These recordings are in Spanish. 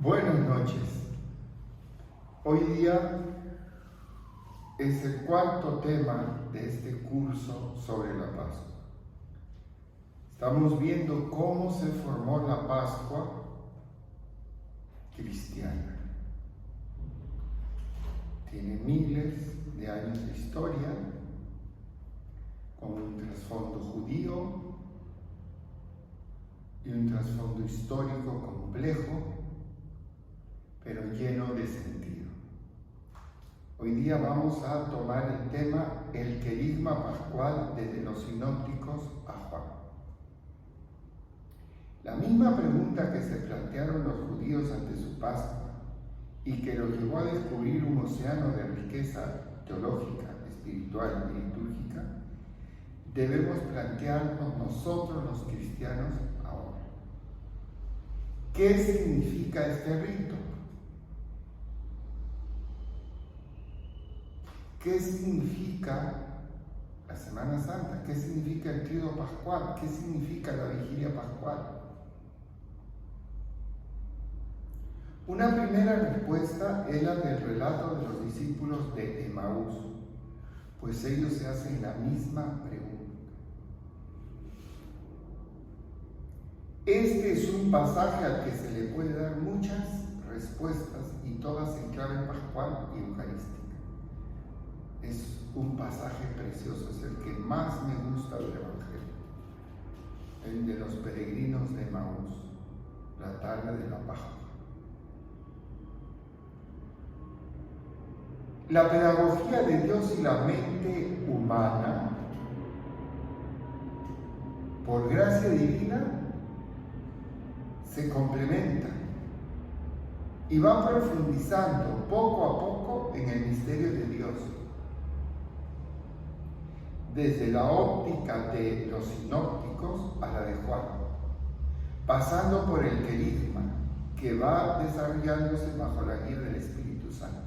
Buenas noches. Hoy día es el cuarto tema de este curso sobre la Pascua. Estamos viendo cómo se formó la Pascua cristiana. Tiene miles de años de historia, con un trasfondo judío y un trasfondo histórico complejo, pero lleno de sentido. Hoy día vamos a tomar el tema el querigma pascual desde los sinópticos a Juan. La misma pregunta que se plantearon los judíos ante su Pascua y que los llevó a descubrir un océano de riqueza teológica, espiritual y litúrgica, debemos plantearnos nosotros los cristianos ahora. ¿Qué significa este rito? ¿Qué significa la Semana Santa? ¿Qué significa el Tríodo Pascual? ¿Qué significa la Vigilia Pascual? Una primera respuesta es la del relato de los discípulos de Emaús, pues ellos se hacen la misma pregunta. Este es un pasaje al que se le puede dar muchas respuestas y todas en clave pascual y eucarística. Es un pasaje precioso, es el que más me gusta del Evangelio, el de los peregrinos de Emaús, la tarde de la Pascua. La pedagogía de Dios y la mente humana, por gracia divina, se complementan y van profundizando poco a poco en el misterio de Dios. Desde la óptica de los sinópticos a la de Juan, pasando por el querigma, que va desarrollándose bajo la guía del Espíritu Santo,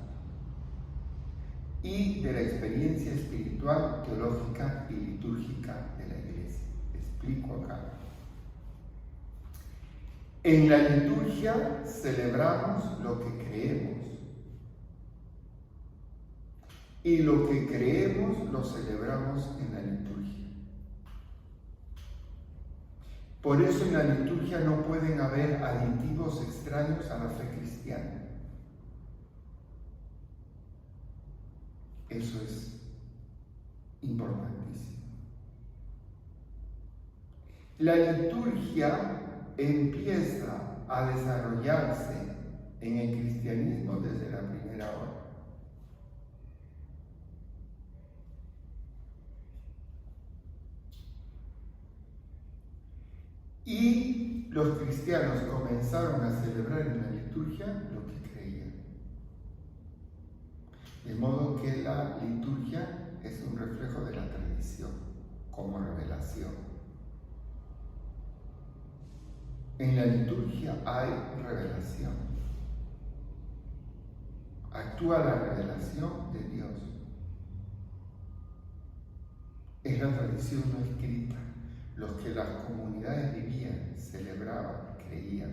y de la experiencia espiritual, teológica y litúrgica de la Iglesia. Explico acá. En la liturgia celebramos lo que creemos. Y lo que creemos lo celebramos en la liturgia. Por eso en la liturgia no pueden haber aditivos extraños a la fe cristiana. Eso es importantísimo. La liturgia empieza a desarrollarse en el cristianismo desde la primera hora. Y los cristianos comenzaron a celebrar en la liturgia lo que creían. De modo que la liturgia es un reflejo de la tradición, como revelación. En la liturgia hay revelación. Actúa la revelación de Dios. Es la tradición no escrita. Los que las comunidades vivían, celebraban, creían.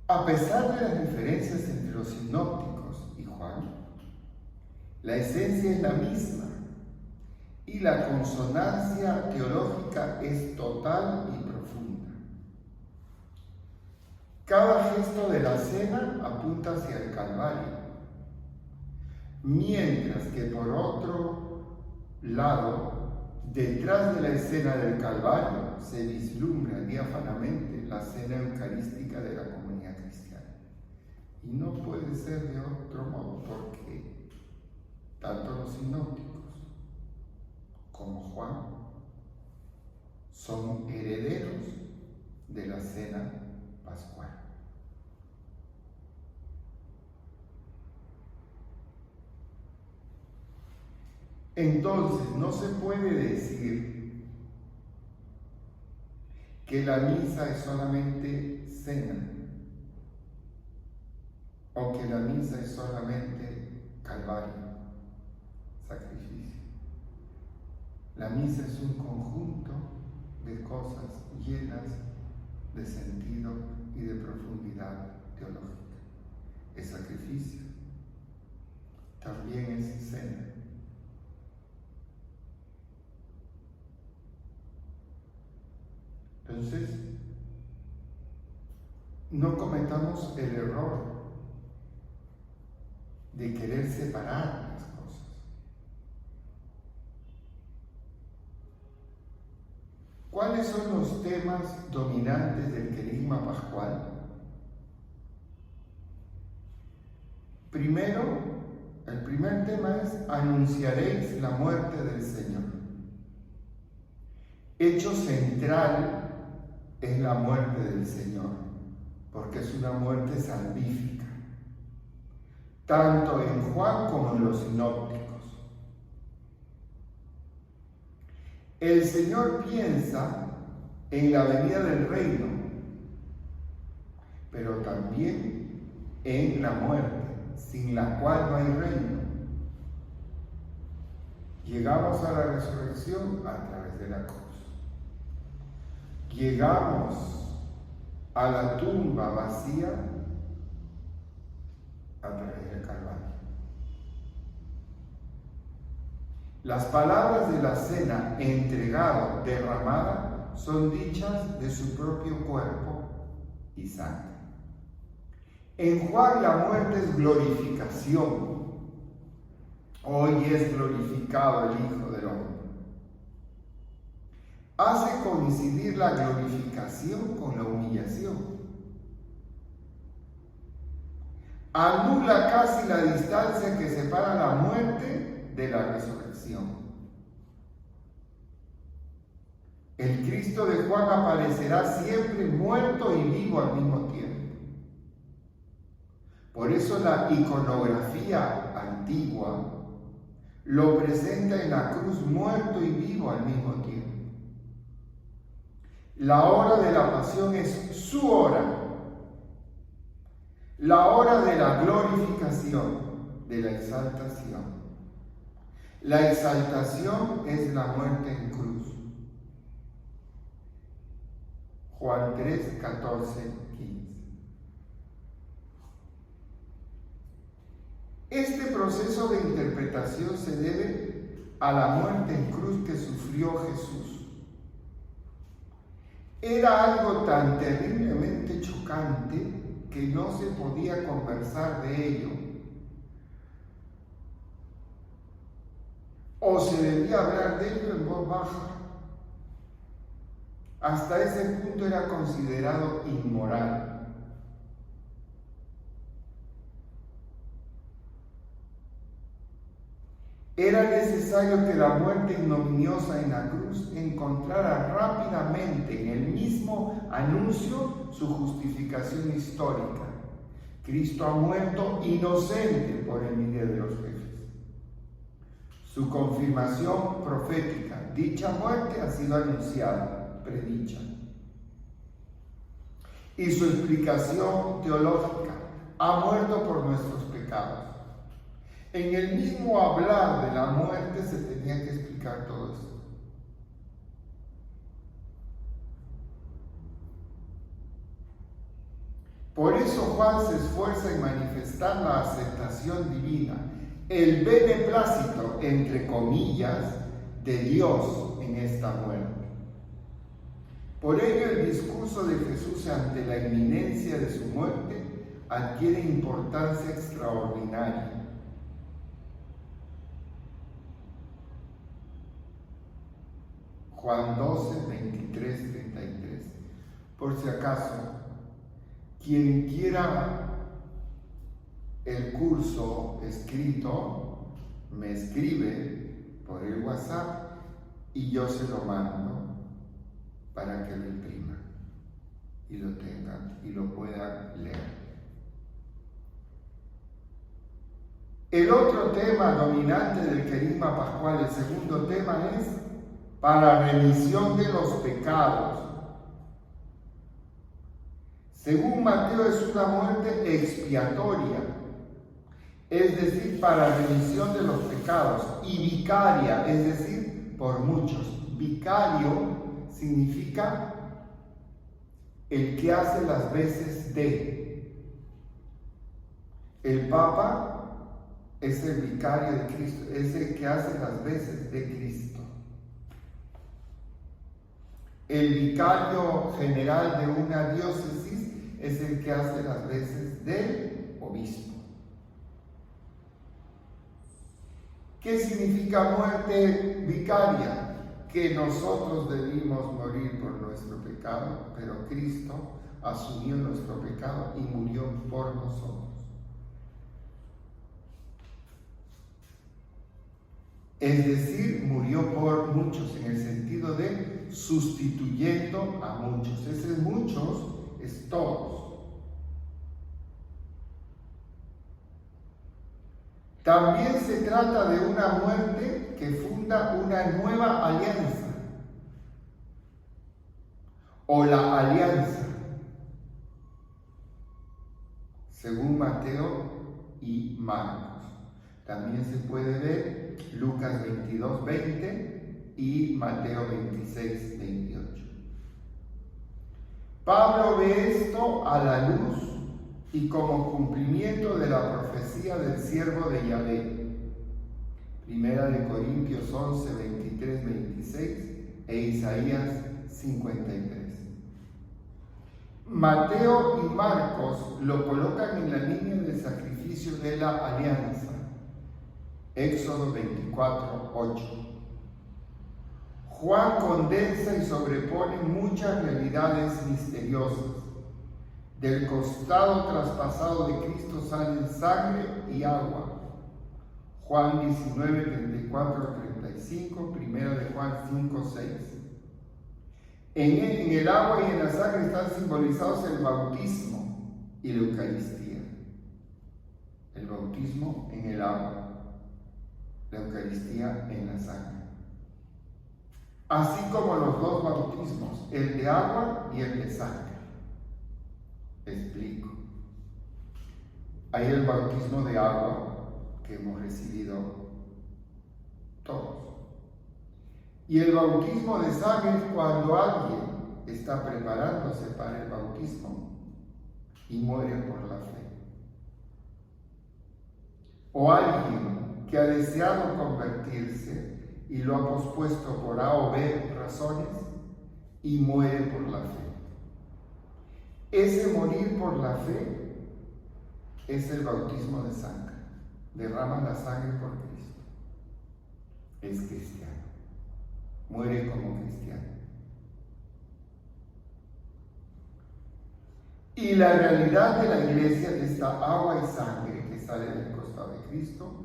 A pesar de las diferencias entre los sinópticos y Juan, la esencia es la misma y la consonancia teológica es total y profunda. Cada gesto de la cena apunta hacia el Calvario, mientras que por otro lado, detrás de la escena del Calvario se vislumbra diáfanamente la cena eucarística de la comunidad cristiana. Y no puede ser de otro modo, porque tanto los sinópticos como Juan son herederos de la cena pascual. Entonces, no se puede decir que la misa es solamente cena o que la misa es solamente calvario, sacrificio. La misa es un conjunto de cosas llenas de sentido y de profundidad teológica. Es sacrificio, también es cena. Entonces, no cometamos el error de querer separar las cosas. ¿Cuáles son los temas dominantes del querigma pascual? Primero, el primer tema es: anunciaréis la muerte del Señor. Hecho central es la muerte del Señor, porque es una muerte salvífica, tanto en Juan como en los sinópticos. El Señor piensa en la venida del reino, pero también en la muerte, sin la cual no hay reino. Llegamos a la resurrección a través de la cruz. Llegamos a la tumba vacía a través del Calvario. Las palabras de la cena, entregado, derramada, son dichas de su propio cuerpo y sangre. En Juan la muerte es glorificación. Hoy es glorificado el Hijo del Hombre. Hace coincidir la glorificación con la humillación. Anula casi la distancia que separa la muerte de la resurrección. El Cristo de Juan aparecerá siempre muerto y vivo al mismo tiempo. Por eso la iconografía antigua lo presenta en la cruz muerto y vivo al mismo tiempo. La hora de la pasión es su hora, la hora de la glorificación, de la exaltación. La exaltación es la muerte en cruz. Juan 3, 14, 15. Este proceso de interpretación se debe a la muerte en cruz que sufrió Jesús. Era algo tan terriblemente chocante que no se podía conversar de ello. O se debía hablar de ello en voz baja. Hasta ese punto era considerado inmoral. Era necesario que la muerte ignominiosa en la cruz encontrara rápidamente en el mismo anuncio su justificación histórica. Cristo ha muerto inocente por envidia de los jefes. Su confirmación profética, dicha muerte ha sido anunciada, predicha. Y su explicación teológica, ha muerto por nuestros pecados. En el mismo hablar de la muerte se tenía que explicar todo esto. Por eso Juan se esfuerza en manifestar la aceptación divina, el beneplácito, entre comillas, de Dios en esta muerte. Por ello el discurso de Jesús ante la inminencia de su muerte adquiere importancia extraordinaria. Juan 12, 23, 33. Por si acaso, quien quiera el curso escrito, me escribe por el WhatsApp y yo se lo mando para que lo imprima y lo tengan y lo puedan leer. El otro tema dominante del querigma pascual, el segundo tema, es para remisión de los pecados. Según Mateo, es una muerte expiatoria, es decir, para remisión de los pecados, y vicaria, es decir, por muchos. Vicario significa el que hace las veces de. El Papa es el vicario de Cristo, es el que hace las veces de Cristo. El vicario general de una diócesis es el que hace las veces del obispo. ¿Qué significa muerte vicaria? Que nosotros debimos morir por nuestro pecado, pero Cristo asumió nuestro pecado y murió por nosotros. Es decir, murió por muchos, en el sentido de sustituyendo a muchos. Ese muchos es todos. También se trata de una muerte que funda una nueva alianza, o la alianza, según Mateo y Marcos. También se puede ver Lucas 22, 20 y Mateo 26, 28. Pablo ve esto a la luz y como cumplimiento de la profecía del siervo de Yahvé. Primera de Corintios 11, 23, 26 e Isaías 53. Mateo y Marcos lo colocan en la línea del sacrificio de la alianza. Éxodo 24, 8. Juan condensa y sobrepone muchas realidades misteriosas. Del costado traspasado de Cristo salen sangre y agua. Juan 19, 34, 35, primera de Juan 5, 6. En el agua y en la sangre están simbolizados el bautismo y la Eucaristía. El bautismo en el agua, la Eucaristía en la sangre. Así como los dos bautismos, el de agua y el de sangre. Explico. Hay el bautismo de agua que hemos recibido todos. Y el bautismo de sangre es cuando alguien está preparándose para el bautismo y muere por la fe. O alguien que ha deseado convertirse y lo ha pospuesto por A o B razones y muere por la fe. Ese morir por la fe es el bautismo de sangre. Derrama la sangre por Cristo. Es cristiano. Muere como cristiano. Y la realidad de la iglesia, de esta agua y sangre que sale del costado de Cristo,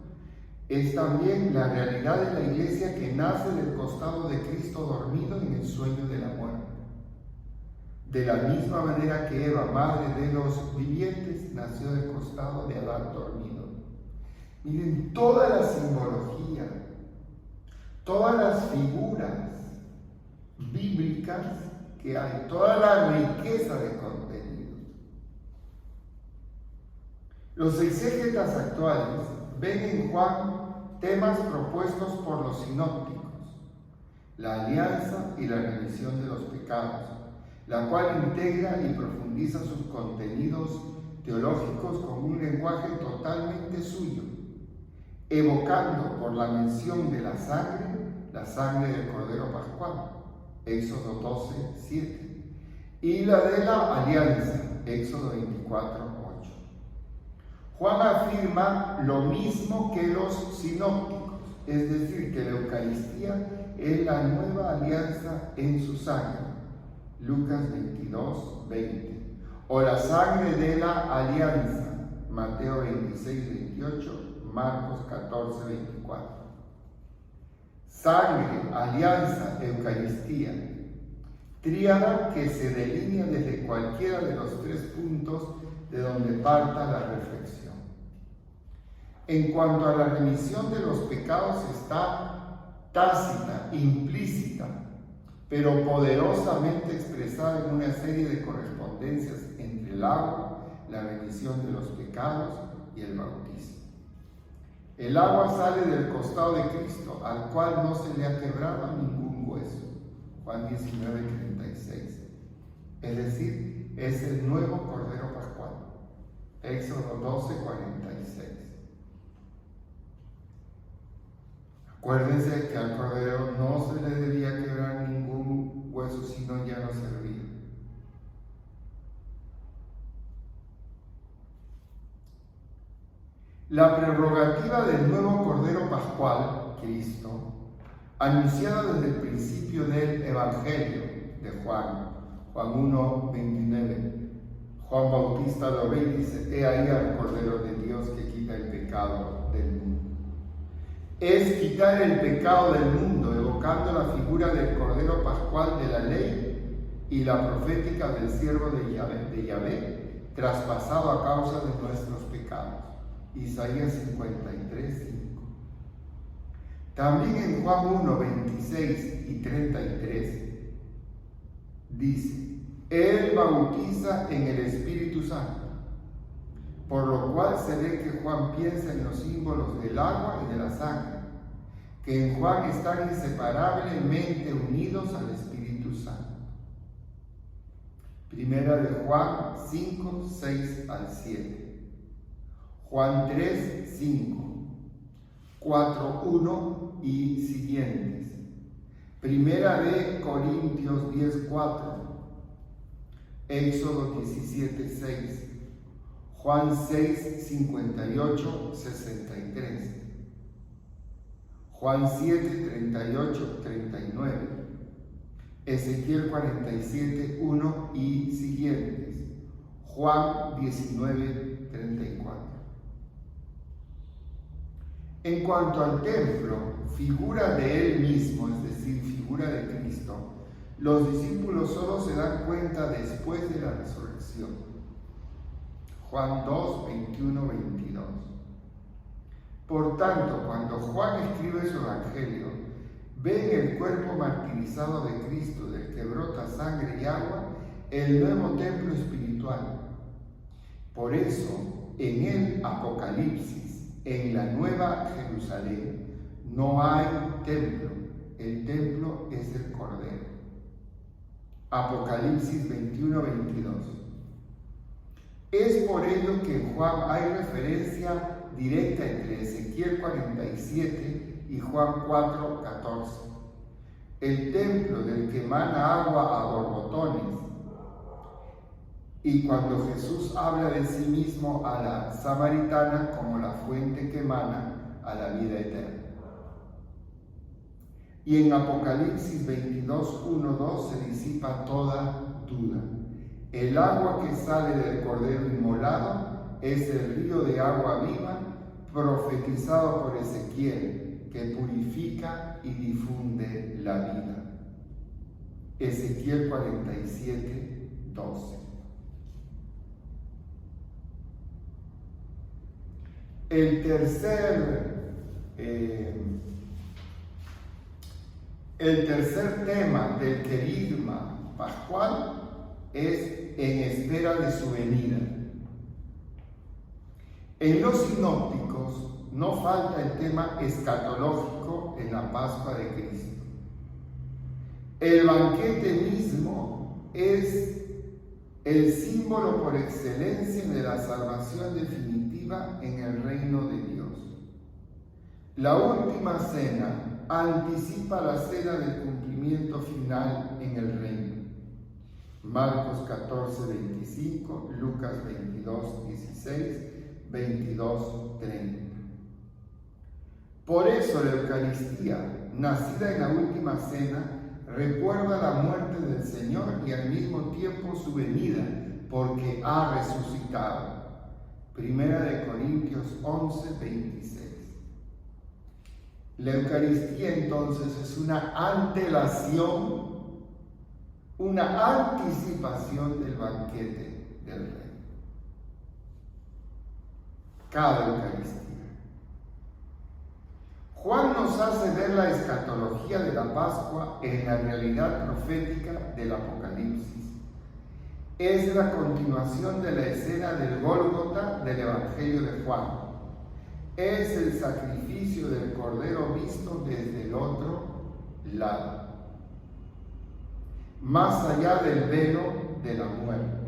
es también la realidad de la iglesia que nace del costado de Cristo dormido en el sueño de la muerte. De la misma manera que Eva, madre de los vivientes, nació del costado de Adán dormido. Miren toda la simbología, todas las figuras bíblicas que hay, toda la riqueza de contenido. Los exégetas actuales ven en Juan temas propuestos por los sinópticos, la alianza y la remisión de los pecados, la cual integra y profundiza sus contenidos teológicos con un lenguaje totalmente suyo, evocando por la mención de la sangre del Cordero Pascual, Éxodo 12, 7, y la de la alianza, Éxodo 24, 8. Juan afirma lo mismo que los sinópticos, es decir, que la Eucaristía es la nueva alianza en su sangre, Lucas 22, 20, o la sangre de la alianza, Mateo 26, 28, Marcos 14, 24. Sangre, alianza, Eucaristía, tríada que se delinea desde cualquiera de los tres puntos de donde parta la reflexión. En cuanto a la remisión de los pecados, está tácita, implícita, pero poderosamente expresada en una serie de correspondencias entre el agua, la remisión de los pecados y el bautismo. El agua sale del costado de Cristo, al cual no se le ha quebrado ningún hueso. Juan 19:36. Es decir, es el nuevo Cordero Pascual. Éxodo 12:46. Acuérdense que al Cordero no se le debía quebrar ningún hueso, sino ya no servía. La prerrogativa del nuevo Cordero Pascual, Cristo, anunciada desde el principio del Evangelio de Juan 1:29. Juan Bautista lo ve y dice: he ahí al Cordero de Dios que quita el pecado del mundo. Es quitar el pecado del mundo, evocando la figura del Cordero Pascual de la ley y la profética del siervo de Yahvé, traspasado a causa de nuestros pecados. Isaías 53:5. También en Juan 1:26 y 33 dice: Él bautiza en el Espíritu Santo, por lo cual se ve que Juan piensa en los símbolos del agua y de la sangre, que en Juan están inseparablemente unidos al Espíritu Santo. Primera de Juan 5:6-7. Juan 3:5, 4:1 y siguientes. Primera de Corintios 10:4, Éxodo 17:6, Juan 6:58-63, Juan 7:38-39, Ezequiel 47:1 y siguientes, Juan 19:34. En cuanto al templo, figura de él mismo, es decir, figura de Cristo, los discípulos solo se dan cuenta después de la resurrección. Juan 2:21-22. Por tanto, cuando Juan escribe su evangelio, ve en el cuerpo martirizado de Cristo, del que brota sangre y agua, el nuevo templo espiritual. Por eso, en el Apocalipsis, en la Nueva Jerusalén, no hay templo. El templo es el Cordero. Apocalipsis 21:22. Es por ello que en Juan hay referencia directa entre Ezequiel 47 y Juan 4:14. El templo del que emana agua a borbotones. Y cuando Jesús habla de sí mismo a la samaritana como la fuente que emana a la vida eterna. Y en Apocalipsis 22:1-2 se disipa toda duda. El agua que sale del Cordero inmolado es el río de agua viva profetizado por Ezequiel, que purifica y difunde la vida. Ezequiel 47:12. El tercer tema del querigma pascual es en espera de su venida. En los sinópticos no falta el tema escatológico en la Pascua de Cristo. El banquete mismo es el símbolo por excelencia de la salvación definitiva en el reino de Dios. La última cena anticipa la cena del cumplimiento final en el reino. Marcos 14:25, Lucas 22:16, 22:30. Por eso la Eucaristía, nacida en la última cena, recuerda la muerte del Señor y al mismo tiempo su venida, porque ha resucitado. Primera de Corintios 11:26. La Eucaristía entonces es una antelación, una anticipación del banquete del Rey. Cada Eucaristía. Juan nos hace ver la escatología de la Pascua en la realidad profética del Apocalipsis. Es la continuación de la escena del Gólgota del Evangelio de Juan. Es el sacrificio del Cordero visto desde el otro lado. más allá del velo de la muerte.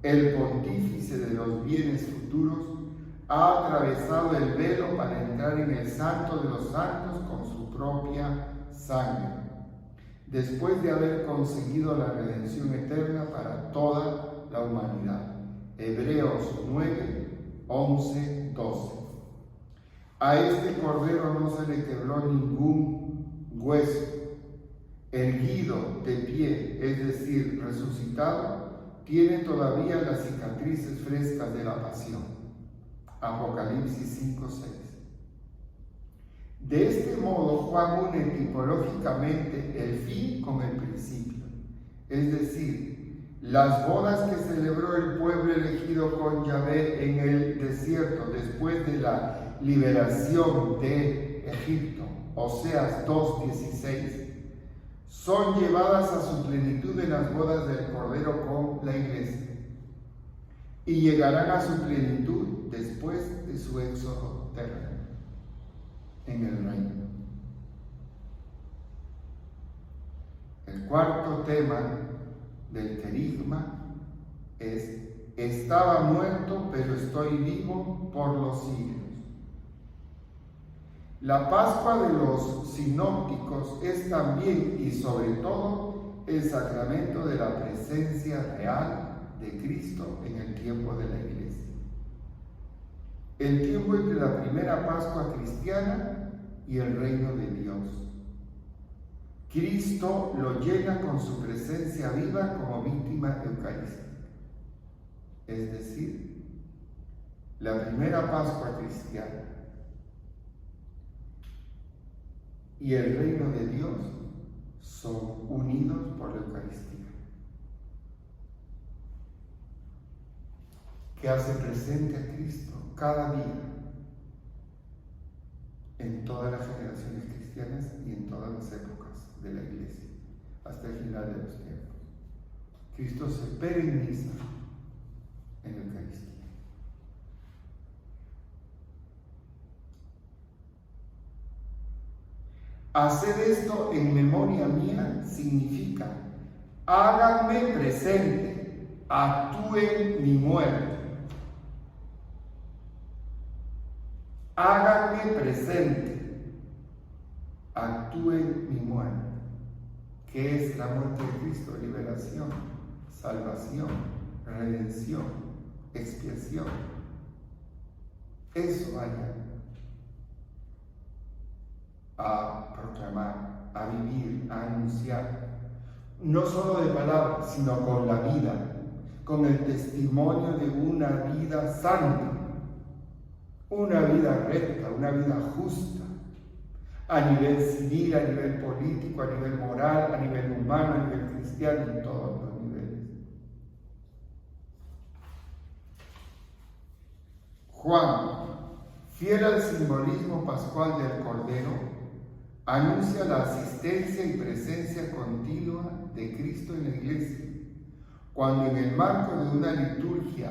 El pontífice de los bienes futuros ha atravesado el velo para entrar en el Santo de los Santos con su propia sangre, después de haber conseguido la redención eterna para toda la humanidad. Hebreos 9, 11, 12. A este cordero no se le quebró ningún hueso. Erguido de pie, es decir, resucitado, tiene todavía las cicatrices frescas de la pasión. Apocalipsis 5, 6. De este modo, Juan une tipológicamente el fin con el principio, es decir, las bodas que celebró el pueblo elegido con Yahvé en el desierto después de la liberación de Egipto, Oseas 2:16, son llevadas a su plenitud en las bodas del Cordero con la Iglesia, y llegarán a su plenitud después de su éxodo terreno en el reino. El cuarto tema del querigma es: estaba muerto, pero estoy vivo por los siglos. La Pascua de los sinópticos es también y sobre todo el sacramento de la presencia real de Cristo en el tiempo de la Iglesia. El tiempo entre la primera Pascua cristiana y el reino de Dios. Cristo lo llena con su presencia viva como víctima eucarística. Es decir, la primera Pascua cristiana y el reino de Dios son unidos por la Eucaristía, que hace presente a Cristo cada día en todas las generaciones cristianas y en todas las épocas de la Iglesia, hasta el final de los tiempos. Cristo se perenniza en la Eucaristía. Hacer esto en memoria mía significa: háganme presente, actúen mi muerte. Háganme presente, actúen mi muerte. ¿Qué es la muerte de Cristo? Liberación, salvación, redención, expiación. Eso vaya a proclamar, a vivir, a anunciar, no solo de palabras, sino con la vida, con el testimonio de una vida santa, una vida recta, una vida justa, a nivel civil, a nivel político, a nivel moral, a nivel humano, a nivel cristiano, en todos los niveles. Juan, fiel al simbolismo pascual del Cordero, anuncia la asistencia y presencia continua de Cristo en la Iglesia, cuando en el marco de una liturgia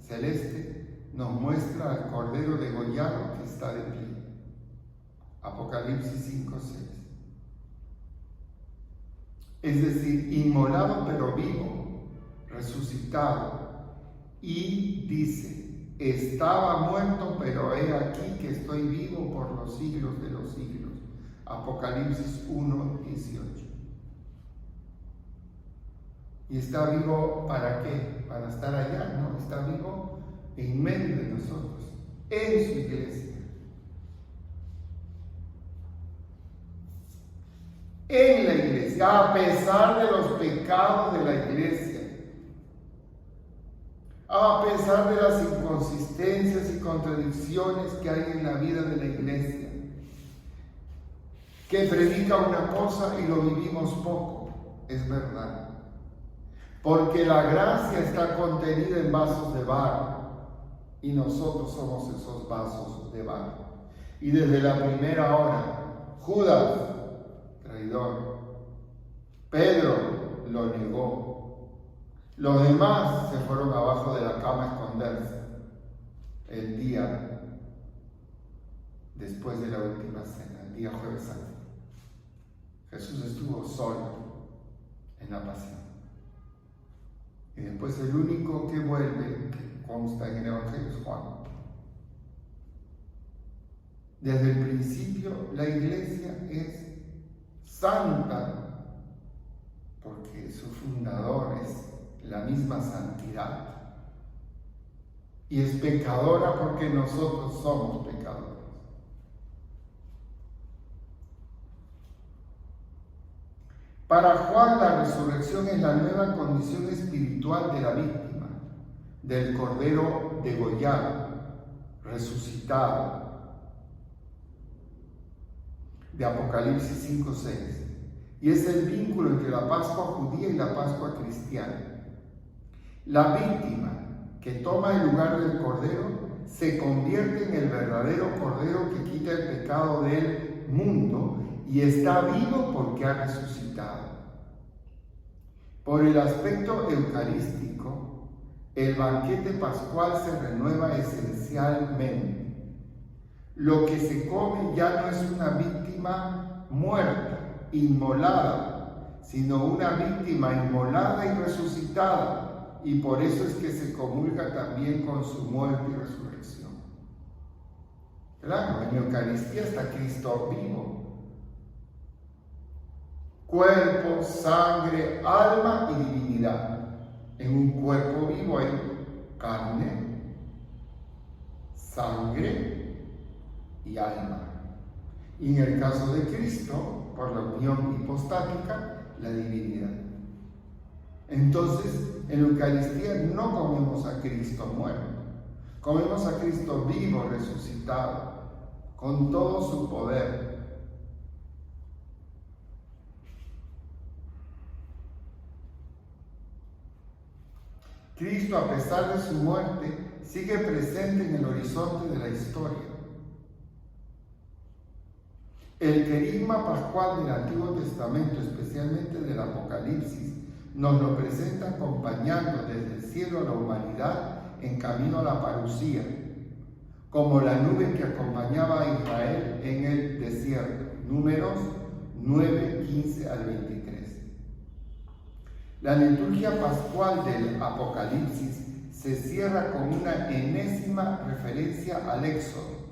celeste nos muestra al Cordero degollado que está de pie. Apocalipsis 5:6. Es decir, inmolado pero vivo, resucitado, y dice: estaba muerto, pero he aquí que estoy vivo por los siglos de los siglos. Apocalipsis 1:18. ¿Y está vivo para qué? Para estar allá, ¿no? Está vivo en medio de nosotros, en su iglesia. En la iglesia, a pesar de los pecados de la iglesia, a pesar de las inconsistencias y contradicciones que hay en la vida de la iglesia, que predica una cosa y lo vivimos poco, es verdad. Porque la gracia está contenida en vasos de barro y nosotros somos esos vasos de barro. Y desde la primera hora, Judas, traidor, Pedro lo negó. Los demás se fueron abajo de la cama a esconderse el día después de la última cena, el día Jueves Santo. Jesús estuvo solo en la pasión. Y después el único que vuelve, que consta en el Evangelio, es Juan. Desde el principio la iglesia es santa, porque su fundador es la misma santidad. Y es pecadora porque nosotros somos pecadores. Para Juan, la resurrección es la nueva condición espiritual de la víctima, del cordero degollado, resucitado, de Apocalipsis 5:6. Y es el vínculo entre la Pascua judía y la Pascua cristiana. La víctima que toma el lugar del cordero se convierte en el verdadero cordero que quita el pecado del mundo y está vivo porque ha resucitado. Por el aspecto eucarístico, el banquete pascual se renueva esencialmente. Lo que se come ya no es una víctima muerta, inmolada, sino una víctima inmolada y resucitada, y por eso es que se comulga también con su muerte y resurrección. Claro, en la Eucaristía está Cristo vivo. Cuerpo, sangre, alma y divinidad. En un cuerpo vivo hay carne, sangre y alma. Y en el caso de Cristo, por la unión hipostática, la divinidad. Entonces, en la Eucaristía no comemos a Cristo muerto, comemos a Cristo vivo, resucitado, con todo su poder. Cristo, a pesar de su muerte, sigue presente en el horizonte de la historia. El querigma pascual del Antiguo Testamento, especialmente del Apocalipsis, nos lo presenta acompañando desde el cielo a la humanidad en camino a la parusía, como la nube que acompañaba a Israel en el desierto. Números 9, 15 al 23. La liturgia pascual del Apocalipsis se cierra con una enésima referencia al Éxodo,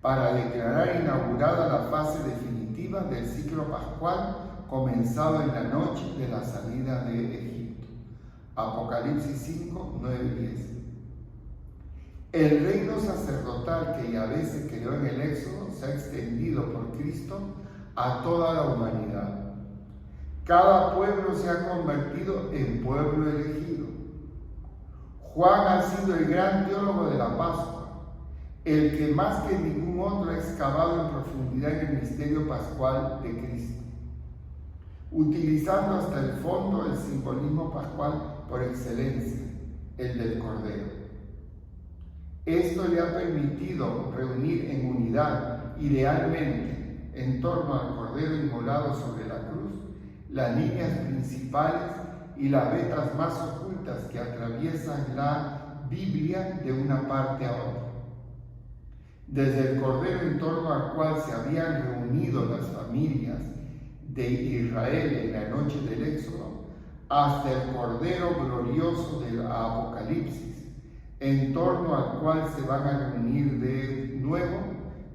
para declarar inaugurada la fase definitiva del ciclo pascual comenzado en la noche de la salida de Egipto. Apocalipsis 5, 9 y 10. El reino sacerdotal que Yahvé se creó en el Éxodo se ha extendido por Cristo a toda la humanidad. Cada pueblo se ha convertido en pueblo elegido. Juan ha sido el gran teólogo de la Pascua, el que más que ningún otro ha excavado en profundidad en el misterio pascual de Cristo, utilizando hasta el fondo el simbolismo pascual por excelencia, el del Cordero. Esto le ha permitido reunir en unidad, idealmente, en torno al Cordero inmolado sobre la cruz, las líneas principales y las vetas más ocultas que atraviesan la Biblia de una parte a otra. Desde el Cordero en torno al cual se habían reunido las familias de Israel en la noche del Éxodo, hasta el Cordero glorioso del Apocalipsis, en torno al cual se van a reunir de nuevo,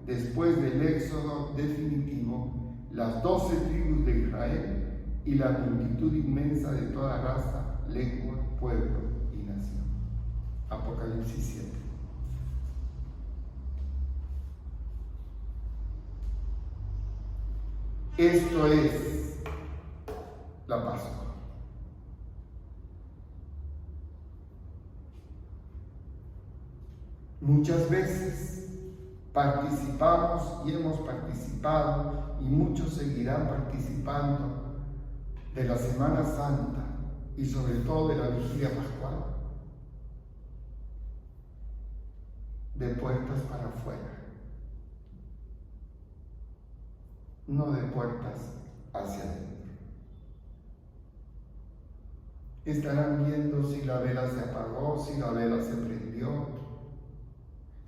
después del Éxodo definitivo, las 12 tribus de Israel y la multitud inmensa de toda raza, lengua, pueblo y nación. Apocalipsis 7. Esto es la Pascua. Muchas veces participamos y hemos participado y muchos seguirán participando de la Semana Santa y sobre todo de la Vigilia Pascual de puertas para afuera, no de puertas hacia adentro. Estarán viendo si la vela se apagó, si la vela se prendió,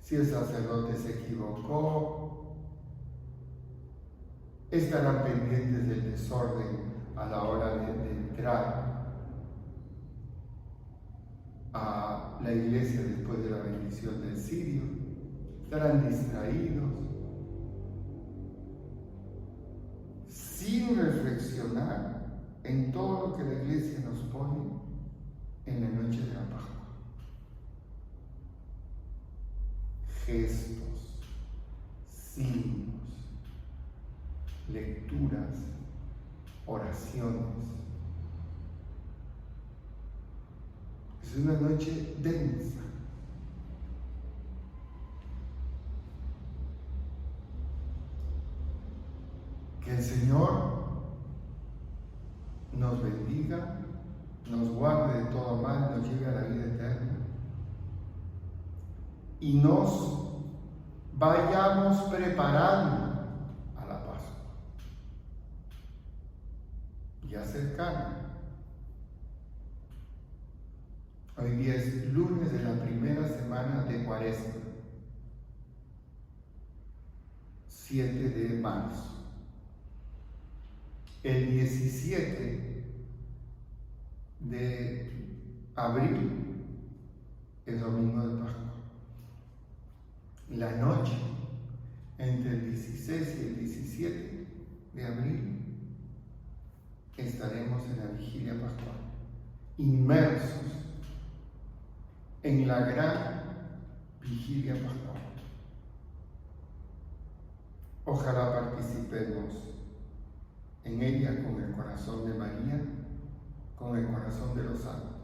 si el sacerdote se equivocó. Estarán pendientes del desorden a la hora de entregar entrar a la iglesia después de la bendición del cirio, estarán distraídos, sin reflexionar en todo lo que la iglesia nos pone en la noche de la Pascua. Gestos, signos, lecturas, oraciones. Es una noche densa. Que el Señor nos bendiga, nos guarde de todo mal, nos lleve a la vida eterna y nos vayamos preparando a la Pascua, ya cercana. Hoy día es lunes de la primera semana de Cuaresma, 7 de marzo. El 17 de abril es domingo de Pascua. La noche entre el 16 y el 17 de abril estaremos en la vigilia pascual, inmersos en la gran vigilia pascual. Ojalá participemos en ella con el corazón de María, con el corazón de los santos.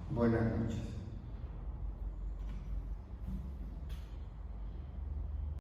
Buenas noches.